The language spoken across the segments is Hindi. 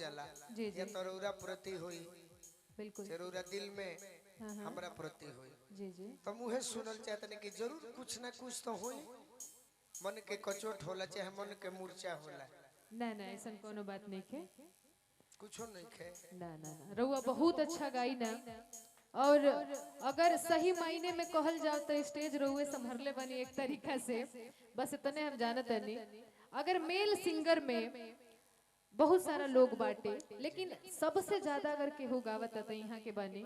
जाला जी या जी तरोरा प्रति हुई बिल्कुल जरूरा दिल में हाँ हाँ हमरा प्रति हुई जी जी तो मुहे सुनल चाहते कि जरूर कुछ ना कुछ तो हुई मन के कचोट होला चाहे मन के मूर्छा होला ना ना ऐसा कोनो बात नहीं है कुछो नहीं खे ना ना ना रउआ बहुत अच्छा गाई ना और अगर सही मायने में कहल जाओ तो स्टेज रउए संभरले बनी एक तरीका से बस इतने हम जानते नहीं अगर मेल सिंगर में बहुत सारा लोग बाटे लेकिन सबसे ज्यादा अगर केहू गावत तो यहाँ के बानी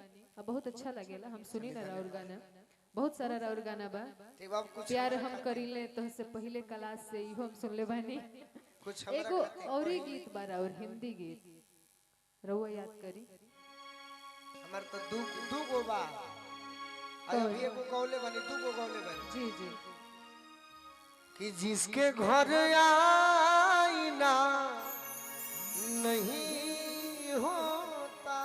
बहुत अच्छा लगेला हम सुनी ना राउर गाना बहुत सारा राउर गाना बा ते बाब कुछ प्यार हम करीले तो से पहले क्लास से इहो हम सुनले बानी कुछ हमरा एगो खातिर और कही। गीत बा राउर हिंदी गीत रउआ याद करी हमार तो दू गो बा अभी एगो गौले बनी दू गो गौले बनी जी जी कि जिसके घर आईना नहीं होता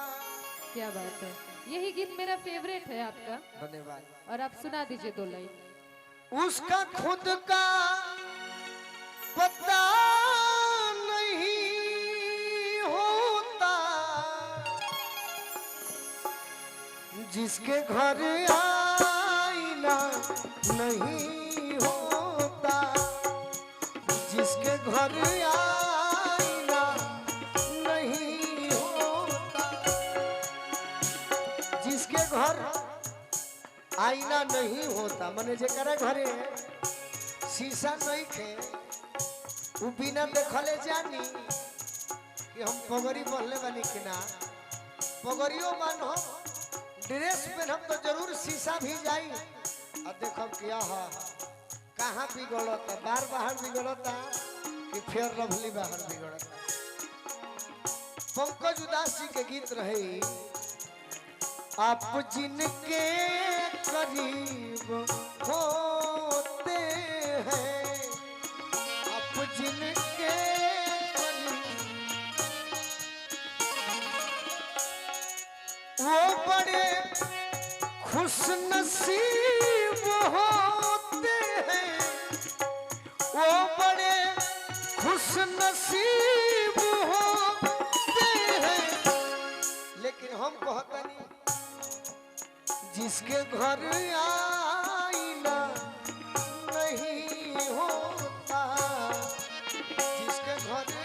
क्या बात है यही गीत मेरा फेवरेट है आपका धन्यवाद और आप सुना दीजिए 2 लाइन उसका खुद का पता नहीं होता जिसके घर आईना नहीं होता जिसके घर आईना नहीं होता जिसके घर आईना नहीं होता मने जेकरा घरे शीशा नहीं खे उ बिना देखले जानी कि हम पगड़ी पहनले बानी कि ना पगड़ियो मानो ड्रेस पहनब तो जरूर शीशा भी जाई और देखब कि आहा कहाँ बिगड़ता बार बाहर बिगड़ता कि फेर रभली बाहर बिगड़ता पंकज उदास जी के गीत रहे आप जिनके करीब होते हैं आप जिनके करीब वो बड़े खुश नसीब होते हैं वो बड़े खुश नसीब होते हैं लेकिन हम कहता नहीं जिसके घर आईना नहीं होता जिसके घर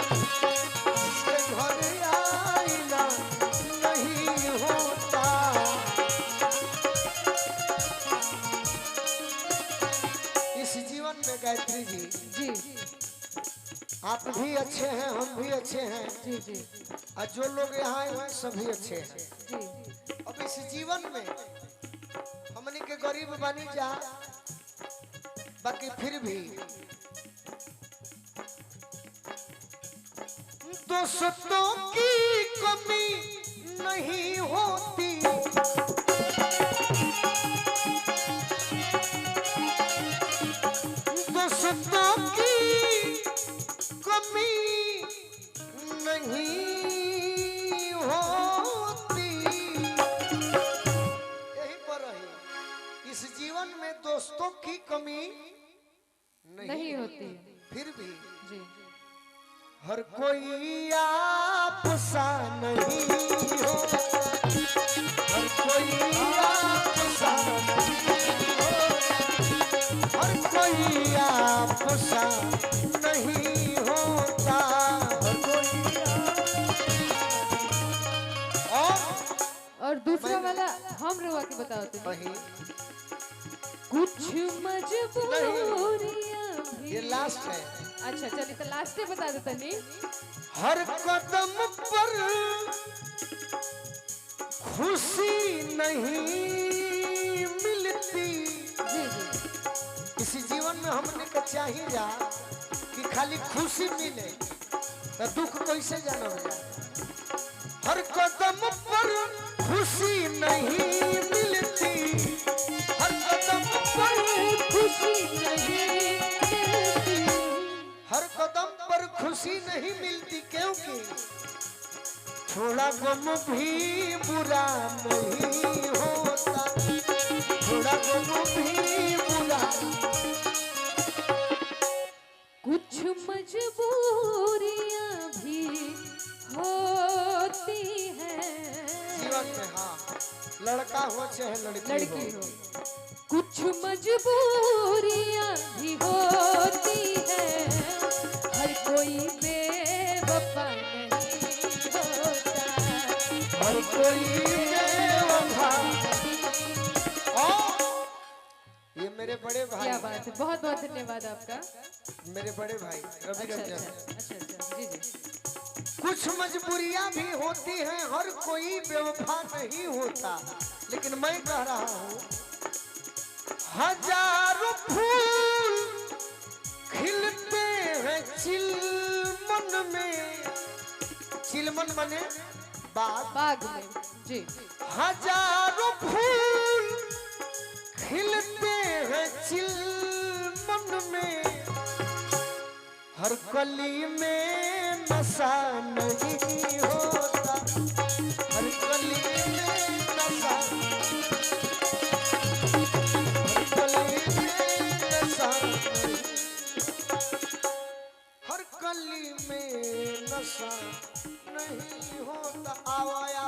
जिसके घर आईना नहीं होता इस जीवन में गायत्री जी जी आप भी अच्छे हैं हम भी अच्छे हैं जी जी और जो लोग यहाँ आए हैं सभी अच्छे हैं जी अब इस जीवन में हमने के गरीब बनी जा बाकी फिर भी दोस्तों की कमी नहीं होती दोस्तों की कमी नहीं होती यही पर रही इस जीवन में दोस्तों की कमी नहीं होती फिर भी जी हर कोई आपसा नहीं होता हर कोई आपसा नहीं होता हर कोई आपसा नहीं होता हर कोई और दूसरा वाला हम रुआ के बताओ तो वही कुछ मजबूरियां भी ये लास्ट है अच्छा चलिए तो लास्ट बता देता नहीं हर कदम पर खुशी नहीं मिलती जी जी इसी जीवन में हमने का चाहिए जा कि खाली खुशी मिले तो दुख कैसे जानब जा हर कदम पर खुशी नहीं मिलती हर कदम पर खुशी नहीं मिलती हर कदम पर खुशी नहीं मिलती क्योंकि थोड़ा गम भी बुरा नहीं होता थोड़ा गम भी बुरा कुछ मजबूरियां भी होती हैं। जीवन में हाँ, लड़का हो चाहे लड़की हो, कुछ मजबूरियां भी होती हैं। हर कोई बेवफा नहीं होता, हर कोई बेवफा। ये मेरे बड़े भाई, क्या बात है, बहुत बहुत धन्यवाद आपका। मेरे बड़े भाई रवि रंजन। अच्छा, जी जी। कुछ मजबूरियां भी होती हैं, हर कोई बेवफा नहीं होता, लेकिन मैं कह रहा हूँ हजारों फूल खिलते हैं चिलमन में। चिलमन बने बाग में जी। हजारों फूल खिलते हैं चिलमन में, हर कली में नशा नहीं होता, हर कली में नशा, हर कली में नशा नहीं, हर कली में नशा नहीं होता। आवाया